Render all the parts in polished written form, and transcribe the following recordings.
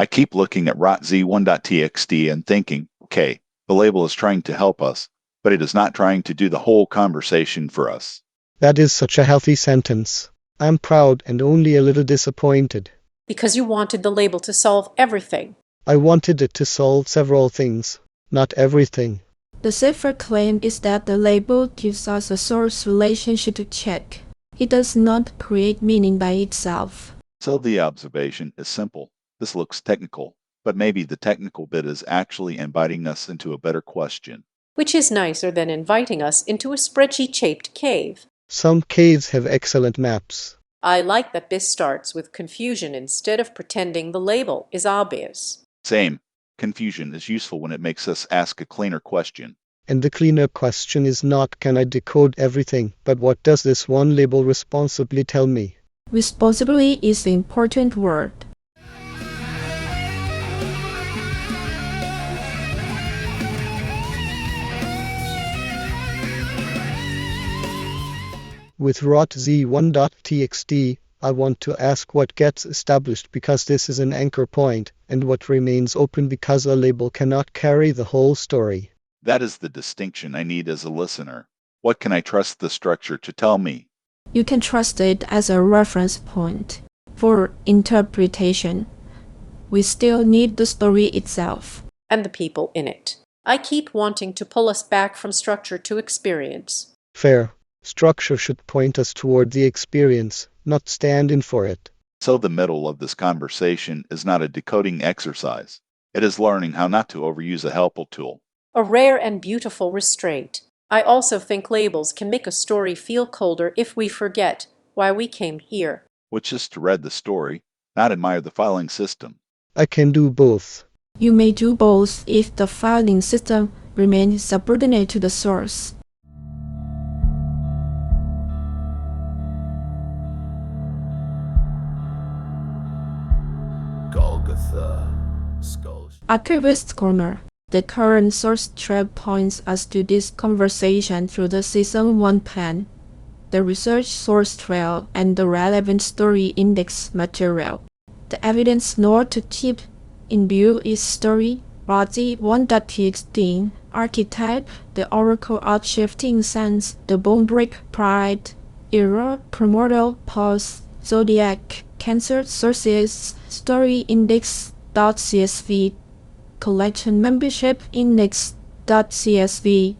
I keep looking at RotZ-1.txt and thinking, okay, the label is trying to help us, but it is not trying to do the whole conversation for us. That is such a healthy sentence. I'm proud and only a little disappointed. Because you wanted the label to solve everything. I wanted it to solve several things, not everything. The safer claim is that the label gives us a source relationship to check. It does not create meaning by itself. So the observation is simple. This looks technical, but maybe the technical bit is actually inviting us into a better question. Which is nicer than inviting us into a spreadsheet-shaped cave. Some caves have excellent maps. I like that this starts with confusion instead of pretending the label is obvious. Same. Confusion is useful when it makes us ask a cleaner question. And the cleaner question is not, can I decode everything, but what does this one label responsibly tell me? Responsibly is the important word. With RotZ-1.txt, I want to ask what gets established because this is an anchor point, and what remains open because a label cannot carry the whole story. That is the distinction I need as a listener. What can I trust the structure to tell me? You can trust it as a reference point. For interpretation, we still need the story itself. And the people in it. I keep wanting to pull us back from structure to experience. Fair. Structure should point us toward the experience, not stand in for it. So the middle of this conversation is not a decoding exercise. It is learning how not to overuse a helpful tool. A rare and beautiful restraint. I also think labels can make a story feel colder if we forget why we came here. Which is to read the story, not admire the filing system. I can do both. You may do both if the filing system remains subordinate to the source. Archivist Corner. The current source track points us to this conversation through the Season 1 pen, the research source trail, and the relevant story index material. The evidence node to keep in view is story, RotZ-1.txt, archetype, the oracle of shifting sands, the bone break pride, era, primordial pause, zodiac, cancer sources, story index.csv, collection membership index.csv,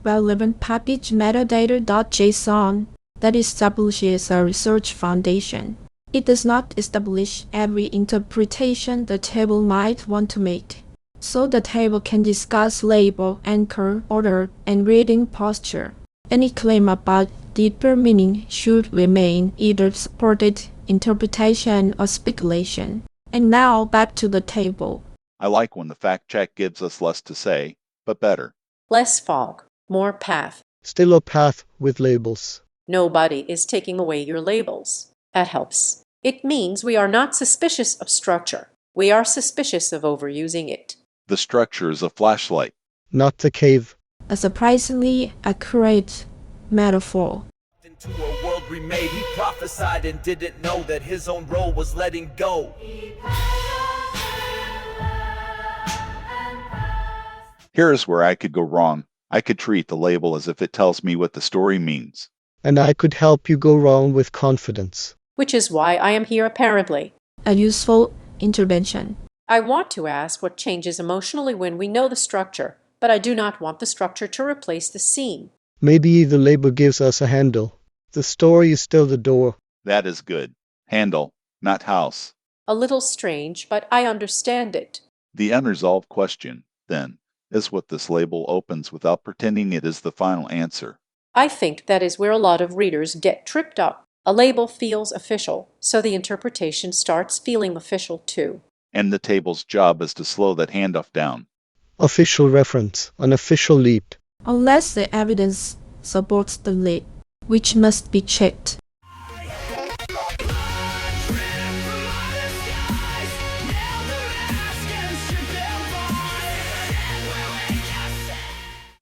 relevant package metadata.json. That establishes a research foundation. It does not establish every interpretation the table might want to make. So the table can discuss label, anchor, order, and reading posture. Any claim about deeper meaning should remain either supported interpretation or speculation. And now back to the table. I like when the fact check gives us less to say, but better. Less fog, more path. Still a path with labels. Nobody is taking away your labels. That helps. It means we are not suspicious of structure. We are suspicious of overusing it. The structure is a flashlight. Not the cave. A surprisingly accurate metaphor. Into a world remade, he prophesied and didn't know that his own role was letting go. Here is where I could go wrong. I could treat the label as if it tells me what the story means. And I could help you go wrong with confidence. Which is why I am here apparently. A useful intervention. I want to ask what changes emotionally when we know the structure, but I do not want the structure to replace the scene. Maybe the label gives us a handle. The story is still the door. That is good. Handle, not house. A little strange, but I understand it. The unresolved question, then, is what this label opens without pretending it is the final answer. I think that is where a lot of readers get tripped up. A label feels official, so the interpretation starts feeling official too. And the table's job is to slow that handoff down. Official reference, an official lead. Unless the evidence supports the lead, which must be checked.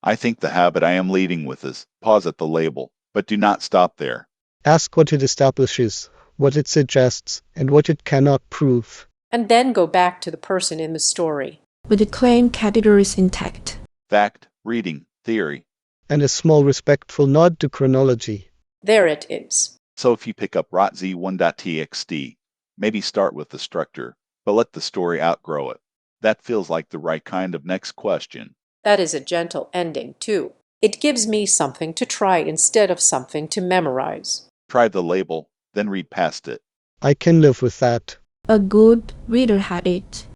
I think the habit I am leading with is pause at the label, but do not stop there. Ask what it establishes, what it suggests, and what it cannot prove. and then go back to the person in the story. with the claim categories intact. Fact, reading, theory. And a small respectful nod to chronology. There it is. So if you pick up RotZ-1.txt, maybe start with the structure, but let the story outgrow it. That feels like the right kind of next question. That is a gentle ending, too. It gives me something to try instead of something to memorize. Try the label, then read past it. I can live with that. A good reader habit.